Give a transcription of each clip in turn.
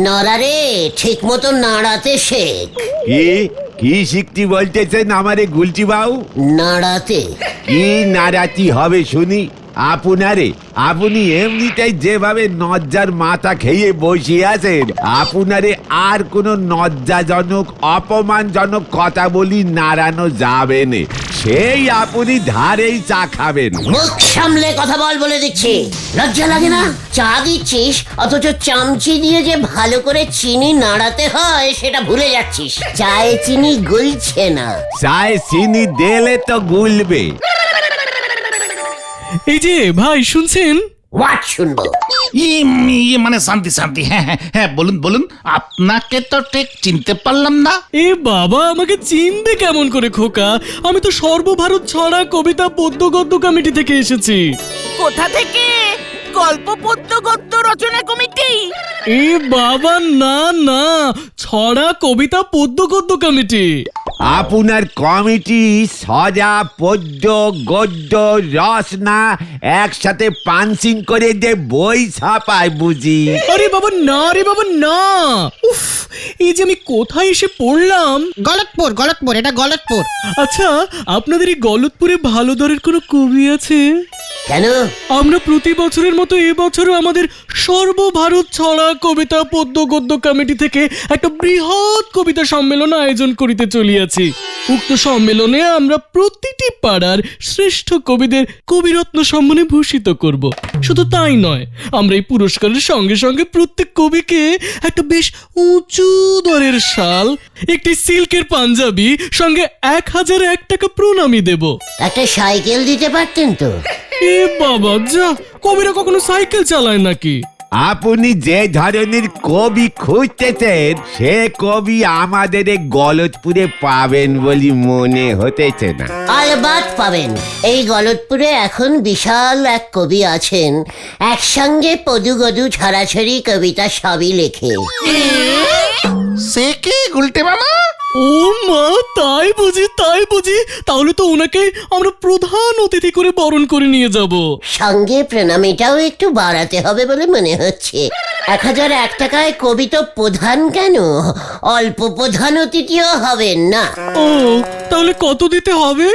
নড়ারে ঠিক মতো নাড়াতে শেখ। কি শিখতি বলতেছেন আমারে গুলটি বাবু? নাড়াতে। কি নাড়াতি হবে শুনি? আপনি এমনিতেই যেভাবে নজ্জার মাথা খেয়ে বসে আছেন, আপনারে আর কোনো লজ্জাজনক অপমানজনক কথা বলি নাড়ানো যাবে না। সেই আপনি ধারেই চা খাবেন। মুখ সামলে কথা বল বলে দিচ্ছি। লজ্জা লাগে না? চা দিচ্ছিস অথচ চামচি দিয়ে যে ভালো করে চিনি নাড়াতে হয় সেটা ভুলে যাচ্ছিস। চায়ে চিনি গুলছে না। চায়ে চিনি দিলে তো গুলবে। এই যে ভাই শুনছেন? হোয়াট শুনবো? মানে শান্তি শান্তি। হ্যাঁ বলুন বলুন, আপনাকে তো ঠিক চিনতে পারলাম না। এ বাবা, আমাকে চিনবে কেমন করে খোকা? আমি তো সর্বভারত ছড়া কবিতা পদ্য গদ্য কমিটি থেকে এসেছি। কোথা থেকে? গল্প পদ্য গদ্য রচনা কমিটি? এ বাবা না না, ছড়া কবিতা পদ্য গদ্য কমিটি। আপনার কমিটি সজা পদ্য গদ্য রচনা একসাথে পাঞ্চিং করে যে বই ছাপায় বুঝি? আরে বাবা না, রে বাবা না। উফ, এই যে আমি কোথায় এসে পড়লাম। গলতপুর, এটা গলতপুর। আচ্ছা, আপনাদের এই গলতপুরে ভালো দরের কোনো কবি আছে? কেন? আমরা প্রতি বছরের মতো এবছরও আমাদের সর্বভারত ছড়া কবিতা পদ্য গদ্য কমিটি থেকে একটা বৃহৎ কবিতা সম্মেলন আয়োজন করিতে চলিয়াছি। উক্ত সম্মেলনে আমরা প্রতিটি পাড়ার শ্রেষ্ঠ কবিদের কবিরত্ন সম্মানে ভূষিত করব। শুধু তাই নয়, আমরা এই পুরস্কারের সঙ্গে সঙ্গে প্রত্যেক কবিকে একটা বেশ উঁচু দরের শাল, একটি সিল্কের পাঞ্জাবি, সঙ্গে 1001 টাকা প্রণামী দেব। একটা সাইকেল দিতে পারতেন তো। এ বাবা, যা, কবিরা কখনো সাইকেল চালায় নাকি? আপনি যে ধরনের কবি খুঁজতেছেন সে কবি আমাদের এই গলতপুরে পাবেন বলে মনে হতেছে না। আলবাত পাবেন। এই গলতপুরে এখন বিশাল এক কবি আছেন, একসঙ্গে পদু গদু ছড়াছড়ি কবিতা সবই লেখে। সে কি গুলটে মামা? ও মা, তাই বুঝি? তাহলে তো ওনাকে আমরা প্রধান অতিথি করে বরণ করে নিয়ে যাব। সঙ্গে প্রণামীটাও একটু বাড়াতে হবে বলে মনে হচ্ছে। 1001 টাকায় কবি তো প্রধান কেন, অল্প প্রধান অতিথিও হবেন না। ও, তাহলে কত দিতে হবে?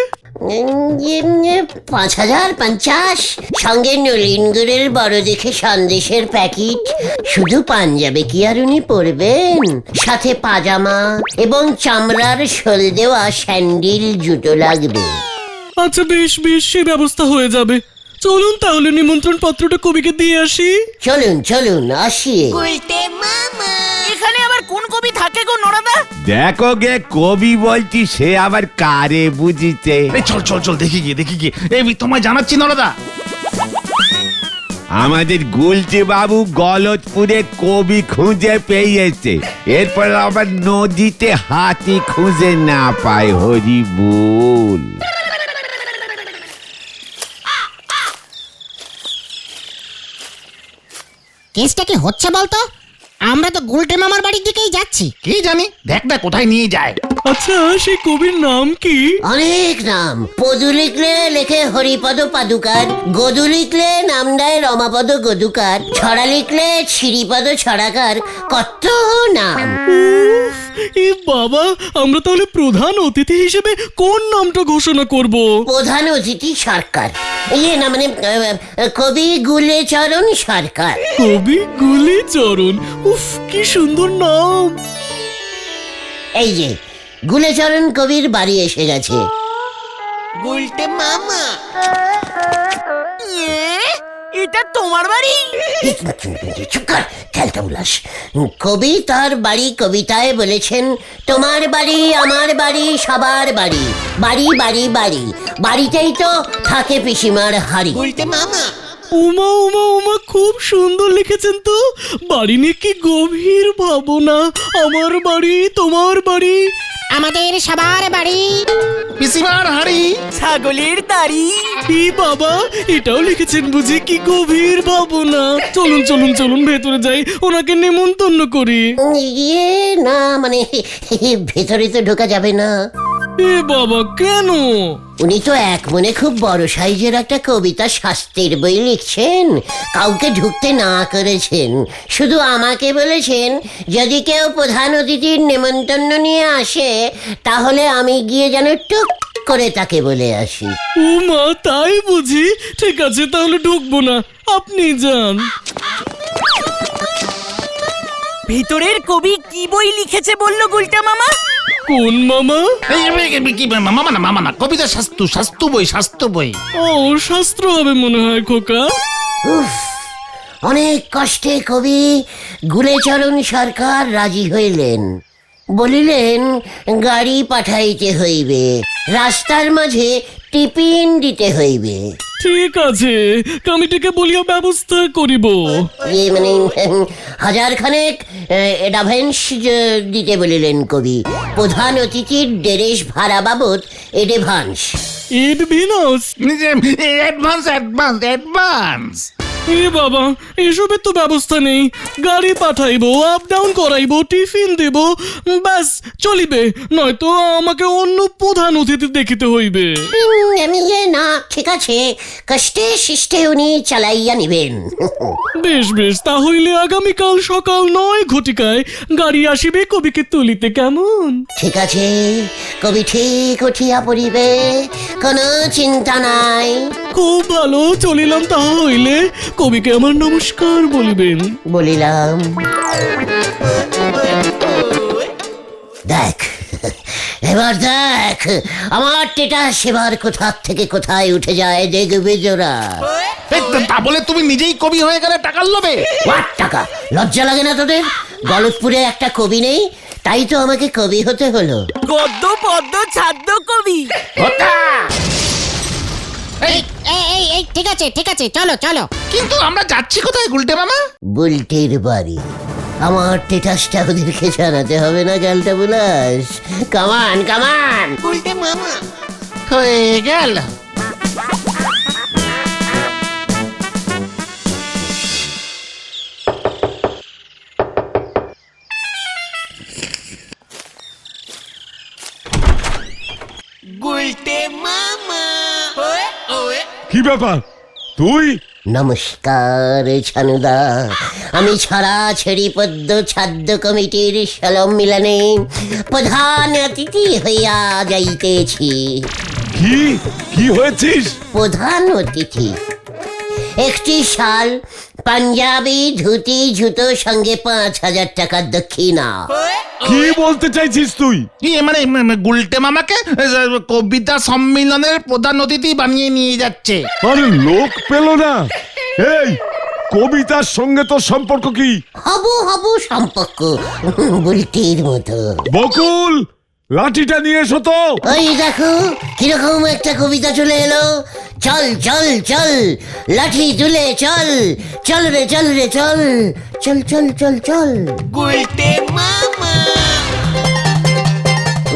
5050। সঙ্গে নলিন গুড়ের বড় দেখে সন্দেশের প্যাকেট। শুধু পাঞ্জাবে কি আর উনি পরবেন, সাথে পাজামা এবং চামড়ার শোল দেওয়া স্যান্ডেল জুতো লাগবে। আচ্ছা বেশ, সে ব্যবস্থা হয়ে যাবে। চলুন তাহলে নিমন্ত্রণ পত্রটা কবিকে দিয়ে আসি। চলুন আসি। এখানে আবার কোন কবি থাকে গো নরাদা? দেখো গে, কবি বলছি সে আবার কারে বুঝিছে। চল দেখি গিয়ে। এই তোমায় জানাচ্ছি নরদা, আমাদের গুলটি বাবু গলতপুরে কবি খুঁজে পেয়েছে। এরপর আবার নদীতে হাতি খুঁজে না পায়। হরি বল। কেসটা কি হচ্ছে বলতো? আমরা তো গুলটে মামার বাড়ির দিকেই যাচ্ছি। কি জানি, দেখ না কোথায় নিয়ে যায়। আচ্ছা, সেই কবির নাম কি? অনেক নাম। পদু লিখলে লেখে হরিপদ পাদুকার, গদু লিখলে নাম দেয় রমাপদ গদুকার, ছড়া লিখলে শ্রীপদ ছড়াকার, কত নাম। উফ, এ বাবা, আমরা তাহলে প্রধান অতিথি হিসেবে কোন নামটা ঘোষণা করব? প্রধান অতিথি সরকার, না মানে কবি গুলেচরণ সরকার। কবি গুলিচরণ? উফ, কি সুন্দর নাম। এই যে গুলেচরণ কবির বাড়ি এসে গেছে। এটা তোমার বাড়ি? চুপ কর, খেলতে উল্লাস। কবি তার বাড়ি কবিতায় বলেছেন, তোমার বাড়ি আমার বাড়ি সবার বাড়ি, বাড়ি বাড়ি বাড়ি, বাড়িতেই তো থাকে পিসিমার হাড়ি। উমা, খুব সুন্দর লিখেছেন তো। বাড়ি নিয়ে কি গভীর ভাবনা। আমার বাড়ি, তোমার বাড়ি, আমাদের সবার বাড়ি, পিসিমার হাড়ি, ছাগলের দাড়ি। ই বাবা, এটাও লিখেছেন বুঝি? কি গভীর ভাবনা। চলুন ভেতরে যাই, ওনাকে নিমন্ত্রণ করি। ইয়ে না মানে ভেতরে তো ঢোকা যাবে না। এ বাবা, কেন? উনি তো এক মনে খুব বড় সাইজের একটা কবিতা শাস্ত্রের বই লিখছেন, কাউকে ঢুকতে না করেছেন, শুধু আমাকে বলেছেন যদি কেউ প্রধান অতিথির নেমন্তন্ন নিয়ে আসে তাহলে আমি গিয়ে যেন টুক করে তাকে বলে আসি। ও মা, তাই বুঝি? ঠিক আছে, তাহলে ঢুকবো না, আপনি যান। ভিতরের কবি কি বই লিখেছে বললো গুলটে মামা? কোন মামা? কি মামা না কবিতা শাস্তু বই। ও, শাস্ত্র হবে মনে হয় খোকা। উফ, অনেক কষ্টে কবি গুলেচরণ সরকার রাজি হইলেন, বলিলেন গাড়ি পাঠাইতে হইবে, রাস্তার মাঝে টিফিন দিতে হইবে। ঠিক আছে, কমিটিকে বলিয়া ব্যবস্থা করিব। মানে 1000 খানেক অ্যাডভান্স দিতে বলিলেন কবি, প্রধান অতিথির ডেরেশ ভাড়া বাবদ এডভান্স। এডভিনাস? অ্যাডভান্স। এ বাবা, এসবের তো ব্যবস্থা নেই। গাড়ি পাঠাইবো, আপ ডাউন করাইবো, টিফিন দেব, ব্যাস চলিবে। নয়তো আমাকে অন্য প্রধান অতিথি দেখিতে হইবে। আমি না, ঠিক আছে, কষ্টে শিষ্টে উনি চালাইয়া নিবেন। বেশ বেশ, তাহলে আগামীকাল সকাল 9 ঘটিকায় গাড়ি আসিবে কবিকে তুলিতে, কেমন? ঠিক আছে, কবি ঠিক উঠিয়া পড়িবে, কোনো চিন্তা নাই। খুব ভালো, চলিলাম তাহলে। কবিকে আমার নমস্কার বলিবেন। বলিলাম। দেখ, এবার দেখ আমার টেটা সেবার কোথা থেকে কোথায় উঠে যায়, দেখবে জোরা। তা বলে তুমি নিজেই কবি হয়ে গেলে টাকার লোভে? হোয়াট টাকা? লজ্জা লাগে না তোদের? গলতপুরে একটা কবি নেই, তাই তো আমাকে কবি হতে হলো। গদ্য পদ্য ছাদ্য কবি। এই ঠিক আছে, চলো। কিন্তু আমরা যাচ্ছি কোথায় গুলটে মামা? বুলটির বাড়ি। আমার টেটাসটা ওদেরকে জানাতে হবে না, গালটা বুলাস। কামান কামান। হয়ে গেল। কি ব্যাপার তুই? নমস্কার ছানুদা, আমি ছড়াছড়ি পদ্য ছাদ্য কমিটির সম্মিলনে প্রধান অতিথি হইয়া যাইতেছি। কি হয়েছিস? প্রধান অতিথি। একটি শাল, পাঞ্জাবি ধুতি, জুতো, সঙ্গে 5000 টাকার দক্ষিণা। কি বলতে চাইছিস তুই? মানে গুলটে মামাকে কবিতা সম্মেলনের প্রধান অতিথি বানিয়ে নিয়ে যাচ্ছে। আরে লোক পেল না। এই কবিতার সঙ্গে তোর সম্পর্ক কি? হবু সম্পর্ক, বুলটির মতো। বকুল, লাঠিটা নিয়ে এসো তো। ওই দেখো কিরকম একটা কবিতা চলে এলো। চল চল চল, লাঠি তুলে চল, চল রে চল রে চল, চল চল চল চল।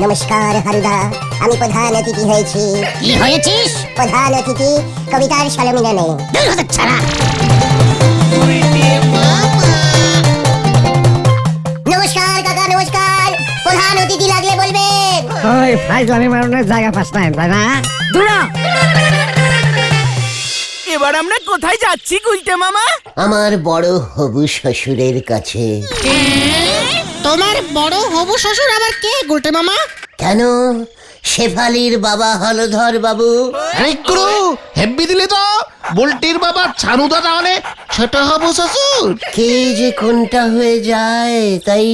নমস্কার হারুদা, আমি প্রধান অতিথি হয়েছি। কি হয়েছিস? প্রধান অতিথি কবিতার সম্মেলনে। ছাড়া নমস্কার কাকা, নমস্কার। প্রধান অতিথি লাগলে বলবেন। ওই ফাইজলামি মারনের জায়গা পাস নাই, তাই না? দূরা। এবার আমরা কোথায় যাচ্ছি গুলটে মামা? আমার বড় হবু শ্বশুরের কাছে। তোমার বড় হবু শ্বশুর আবার কে গুলটে মামা? কেন, শেফালির বাবা হলধর বাবু। আরে গুরু, হেব্বি দিলে তো। বুলটির বাবা ছানুদা তাহলে ছোট হবু শ্বশুর। কে যে কোনটা হয়ে যায়, তাই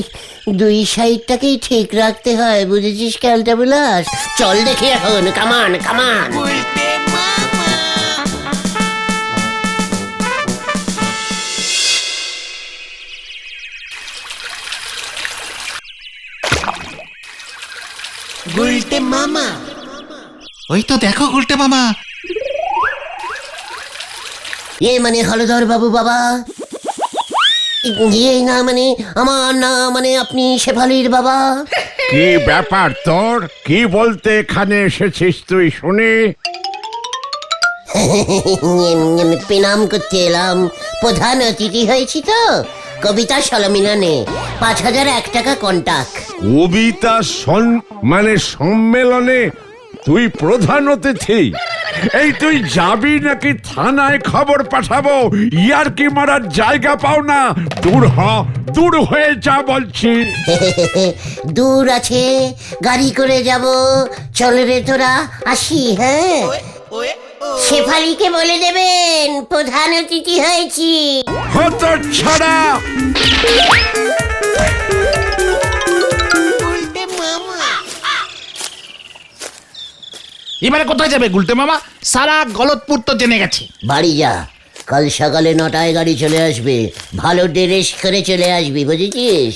দুই সাইডটাকেই ঠিক রাখতে হয়, বুঝেছিস ক্যালটা বুলাস? চল দেখি এখন, কামান কামান। গুলটে মামা। ওই তো দেখো গুলটে মামা। মানে হলধর বাবু বাবা। না মানে আমার না, মানে আপনি শেফালির বাবা। কি ব্যাপার তোর? কি বলতে এখানে এসেছিস তুই শুনি? প্রণাম করতে এলাম, প্রধান অতিথি হয়েছি তো কবিতা সম্মেলনে। 5001 টাকা কন্টাক্ট। কবিতা মানে সম্মেলনে তুই প্রধান অতিথি, এই তুই যাবি নাকি থানায় খবর পাঠাবো? ইয়ার কি মারার জায়গা পাও না? দূর হয়ে যা বলছি। দূর আছে, গাড়ি করে যাব। চল রে তোরা, আসি। হ্যাঁ, শেফালিকে বলে দেবেন প্রধান অতিথি হয়েছি। হত ছাড়া এবারে কোথায় যাবে গুলটে মামা? সারা গলতপুর তো জেনে গেছে। বাড়ি যা, কাল সকালে 9টায় গাড়ি চলে আসবে। ভালো ড্রেস করে চলে আসবি, বুঝেছিস?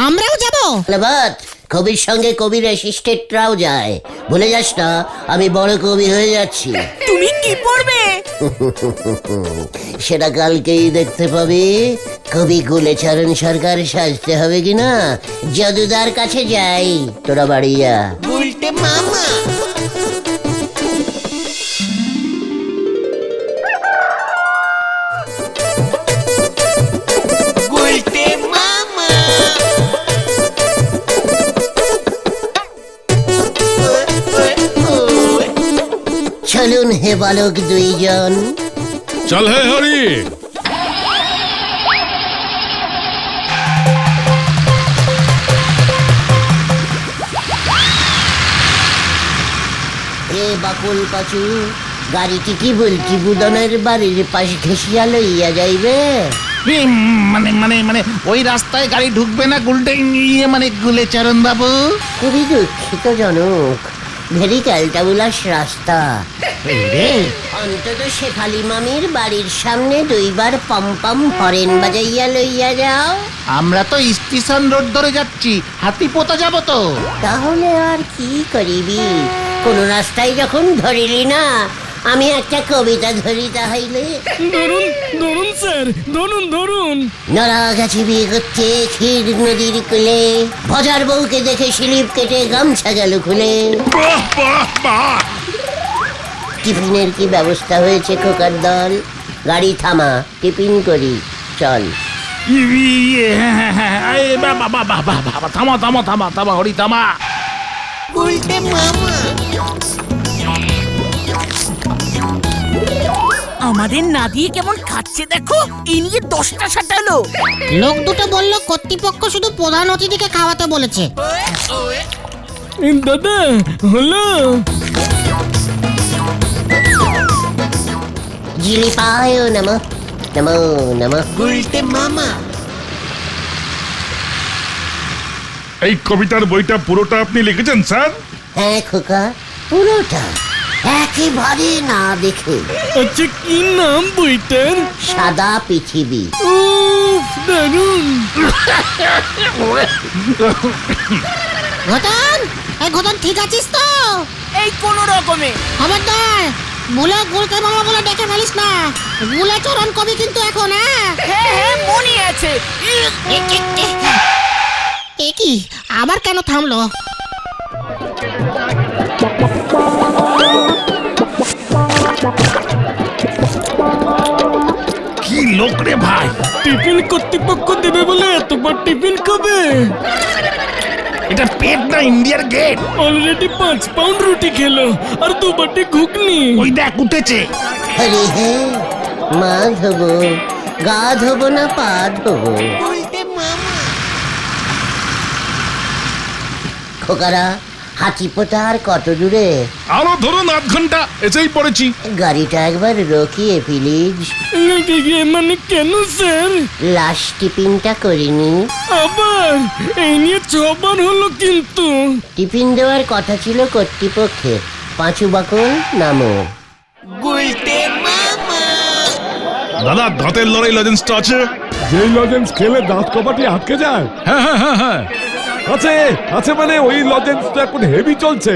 আমরাও যাব? বাট কবির সঙ্গে কবির অ্যাসিস্ট্যান্টরাও যায়। ভুলে যাস না, আমি বড় কবি হয়ে যাচ্ছি। তুমি কি পড়বে? সেটা কালকেই দেখতে পাবি। কবি গুলেচরণ সরকার সাজতে হবে কিনা জাদুদার কাছে যাই। তোরা বাড়ি যা। চলুন হে বালক দুইজন। চল হে হরি। এ বাকুল পাচু, গাড়িটি কি বলছি বুদনের বাড়ির পাশ ঘেসিয়া লইয়া যাইবে? মানে মানে মানে ওই রাস্তায় গাড়ি ঢুকবে না গুলটে, মানে গুলেচরণ বাবু? খুবই দুঃখিত জনক, ভেরি ক্যালটাবুলাস রাস্তা। অন্তত শেফালি মামির বাড়ির সামনে 2বার পম হরেন বাজাইয়া লইয়া যাও। আমরা তো স্টেশন রোড ধরে যাচ্ছি, হাতি পোতা যাব তো। তাহলে আর কি করিবি? কোন রাস্তায় যখন ধরিলি না, আমি একটা কবিতা ধরি তাহলে। ধরুন ধরুন স্যার, ধরুন। নরা গাছি বিয়ে করতে ক্ষীর নদীর কুলে, ভজার বউকে দেখে শিলিপ কেটে গামছা গেল খুলে। টিফিনের কি ব্যবস্থা হয়েছে খোকার দল? গাড়ি থামা, টিফিন করি, চল। থামা থামা থামা থামা হরি থামা। আমাদের না দিয়ে কেমন খাচ্ছে দেখো। এই নিয়ে 10টা সাটালো। লোক দুটো বলল কর্তৃপক্ষ শুধু প্রধান অতিথিকে খাওয়াতে বলেছে। দাদা হলো। জিলিপায় নমঃ নমো নমঃ। এই কবিতার বইটা পুরোটা আপনি লিখেছেন স্যার? হ্যাঁ খোকা, পুরোটা একেবারে না দেখে। আচ্ছা, কি নাম বইটার? সাদা পৃথিবী। উফ, দারুণ। ঘটন, এই ঘটন ঠিক আছিস তো? এই কোন রকমে। খবরদার ভুলে গুলকে মামা বলে ডেকে ফেলিস না। গুলেচরণ কবি কিন্তু এখন। হ্যাঁ মনে আছে। এ কি আবার কেন থামলো? কি লোক রে ভাই! টিফিন কর্তৃপক্ষ দেবে বলে এতবার টিফিন খাবে? এটা পেট না ইন্ডিয়ার গেট। অলরেডি 5 পাউন্ড রুটি খেলো আর 2 বাটি ঘুগনি। ওই দেখ উঠেছে। আরে হে, মা ধোবো, গা ধোবো না পা ধোবো? খোকারা, হাতি পোতা আর কত দূরে? আরো ধরুন 8 ঘন্টা, এসেই পড়েছি। গাড়িটা একবার রকিয়ে প্লিজ। মানে কেন স্যার? লাস্ট টিফিনটা করিনি। আবার এই নিয়ে 6 বার হলো কিন্তু। টিফিন দেওয়ার কথা ছিল কর্তৃপক্ষের। পাঁচু বাকল নামো। দাদা দাঁতের লড়াই লজেন্সটা আছে? যে লজেন্স খেলে দাঁত কপাটি আটকে যায়। হ্যাঁ আছে আছে, মানে ওই লজেন্সটা এখন হেভি চলছে।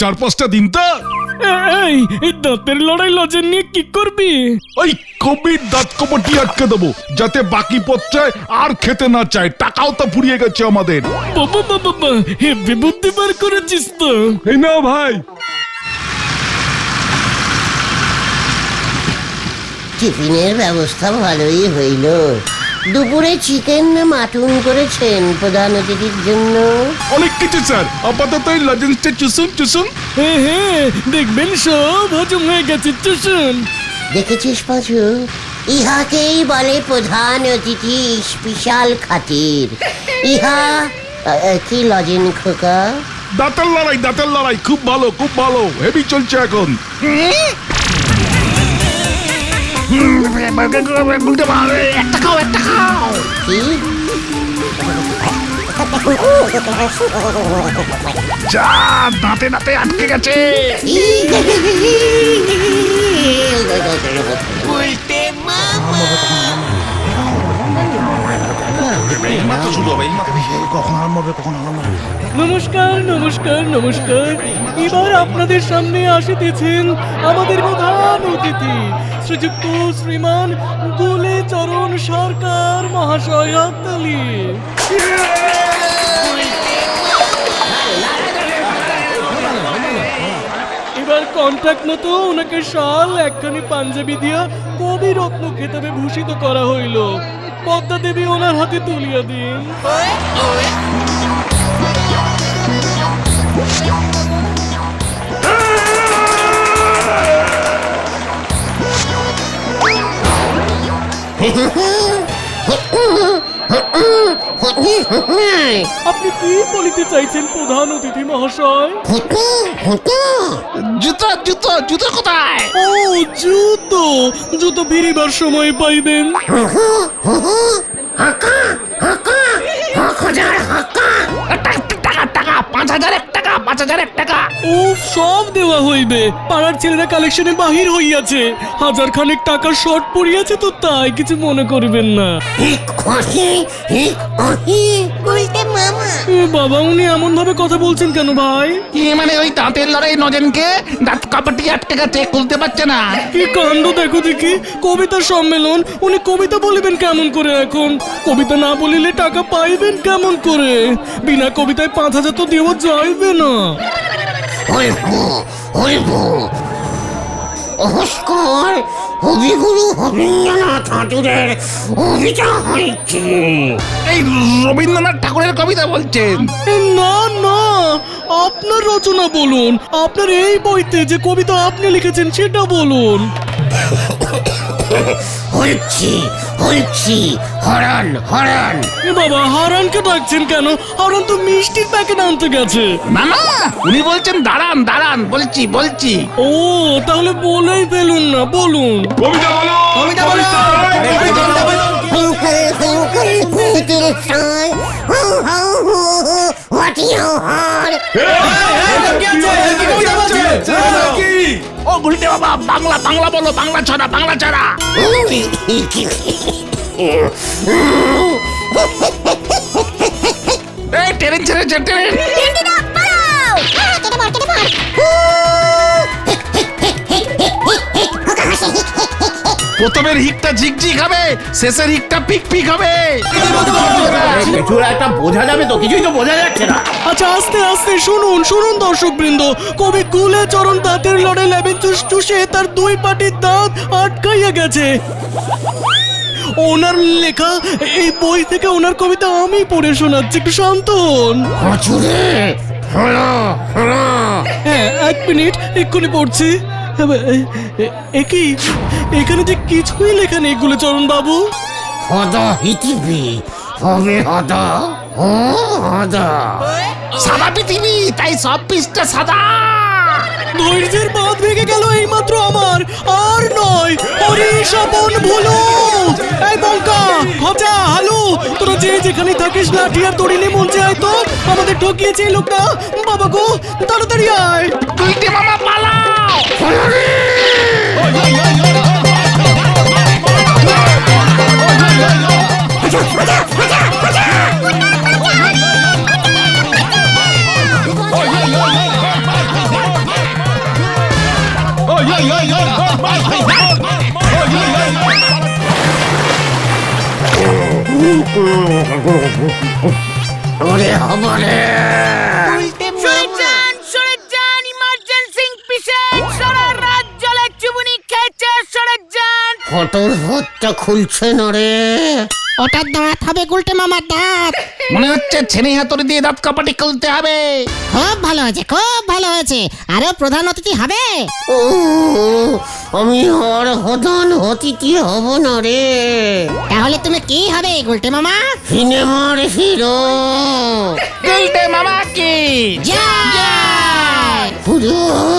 4-5টা দিন তো। এই দাঁতের লড়াই লজেন নিয়ে কি করবি? ওই কবির দাঁত কপটি আটকে দেবো, যাতে বাকি পত্রায় আর খেতে না চায়। টাকাও তো ফুরিয়ে গেছে আমাদের। বাবা হেভি বুদ্ধি বার করেছিস তো। এই নাও ভাই। টিফিনের ব্যবস্থা ভালোই হইল। দুপুরে চিকেন না মাটন করেছেন প্রধান অতিথির জন্য? অনেক কিছু স্যার, আপাতত এই লজেন্সটা চুষুন চুষুন। হ্যাঁ হ্যাঁ, দেখবেন সব হজম হয়ে গেছে, চুষুন। দেখেছিস পাঁচু, ইহাকেই বলে প্রধান অতিথি স্পেশাল খাতির। ইহা কি লজেন খোকা? দাঁতের লড়াই খুব ভালো, খুব ভালো, হেভি চলছে এখন। গুলটে মামা, একটা খাও, একটা খাও। কি? যা দাঁতে দাঁতে আটকে গেছে। নমস্কার নমস্কার নমস্কার। এবার আপনাদের সামনে আসিতেছেন আমাদের প্রধান অতিথি শ্রীযুক্ত শ্রীমান গুলেচরণ সরকার মহাশয়। হাততালি। এবার কন্ট্রাক্ট মতো ওনাকে শাল একখানি পাঞ্জাবি দিয়া কবি রত্ন খেতাবে ভূষিত করা হইল। পদ্মা দেবী ওনার হাতে তুলিয়া দিন। আপনি কি বলিতে চাইছেন প্রধান অতিথি মহাশয়? জুতো জুতো জুতো কোথায়? ও জুতো, জুতো ফিরিবার সময় পাইবেন। টাকা টাকা 5,000 টাকা, 5,000 টাকা। ও সব দেওয়া হইবে। পাড়ার ছেলেরা কালেকশনে বাহির হইয়াছে, 1,000 খানেক টাকার শর্ট পড়িয়াছে তো, তাই কিছু মনে করবেন না। এ বাবা, উনি এমন ভাবে কথা বলছেন কেন ভাই? মানে ওই দাঁতের লড়াই নজনকে দাঁত কাপড়টি আটকে গেছে, খুলতে পারছে না। কি কাণ্ড দেখো দেখি। কবিতা সম্মেলন, উনি কবিতা বলিবেন কেমন করে এখন? কবিতা না বলিলে টাকা পাইবেন কেমন করে? বিনা কবিতায় 5,000 তো দেওয়া যাইবে না। নমস্কার, কবিগুরু রবীন্দ্রনাথ ঠাকুরের কবিতা হয়েছে। এই রবীন্দ্রনাথ ঠাকুরের কবিতা বলছেন? এ না না, আপনার রচনা বলুন। আপনার এই বইতে যে কবিতা আপনি লিখেছেন সেটা বলুন। হচ্ছে হরণ হরণ। এ বাবা, হারানকে ডাকছেন কেন? হারান তো মিষ্টির প্যাকেট আনতে গেছে। না না, উনি বলছেন দাঁড়ান দাঁড়ান, বলছি বলছি। ও তাহলে বলেই ফেলুন না, বলুন। কবিতা বলো, কবিতা বলো। Twinkle, twinkle, little star, what you heard? ও গুলটে বাবা, বাংলা বাংলা বলো, বাংলা ছড়া, বাংলা ছড়া। এই ট্রেন ছেড়েছে, ট্রেন। প্রথমের হিকটা ঝিকঝিক হবে, শেষের হিকটা পিক পিক হবে। কিছু একটা বোঝা যাবে তো? কিছুই তো বোঝা যাচ্ছে না। আচ্ছা আস্তে আস্তে শুনুন শুনুন দর্শক বৃন্দ। কবি গুলেচরণ দাঁতের লড়ে লেবেন চুষে তার 2 পাটির দাঁত আটকাইয়া গেছে। ওনার লেখা এই বই থেকে ওনার কবিতা আমি পড়ে শোনাচ্ছি, একটু শান্ত হন। হ্যাঁ, 1 মিনিট, এক্ষুনি পড়ছি। একই এখানে যে কিছুই লেখা নেই গুলেচরণ বাবু। হদা হিতিবি হবে হদা, ও হদা। সাদা পৃথিবী, তাই সব পৃষ্ঠা সাদা। ধৈর্যের বাঁধ ভেঙে গেল এইমাত্র আমার, আর নয়। হরি স্বপন ভুলো। এই বঙ্কা, খচা, হালু, তোরা যে যেখানে থাকিস লাঠি আর দড়ি নিয়ে মঞ্চে আয় তো। আমাদের ঠকিয়েছে এই লোকটা। বাবা গো, তাড়াতাড়ি আয়। গুলটে মামা পালাও। ওরে হবরে। সরে যান, ইমার্জেন্সি পেশেন্ট, সারা রাত জলের চুবুনি খেয়েছে, সরে যান। ফটোর ভোটটা খুলছে না রে। ওটার দাঁত হবে গুলটে মামার দাঁত। মনে হচ্ছে ছেনে হাতুড়ি দিয়ে দাঁত কাপাটি খুলতে হবে। খুব ভালো হয়েছে, খুব ভালো হয়েছে। আরো প্রধান অতিথি হবে। ও আমি আর হদন অতিথি হব না রে, তাহলে তুমি কি হবে গুলটে মামা? সিনেমার হিরো। গুলটে মামা কি জয়। হুজুর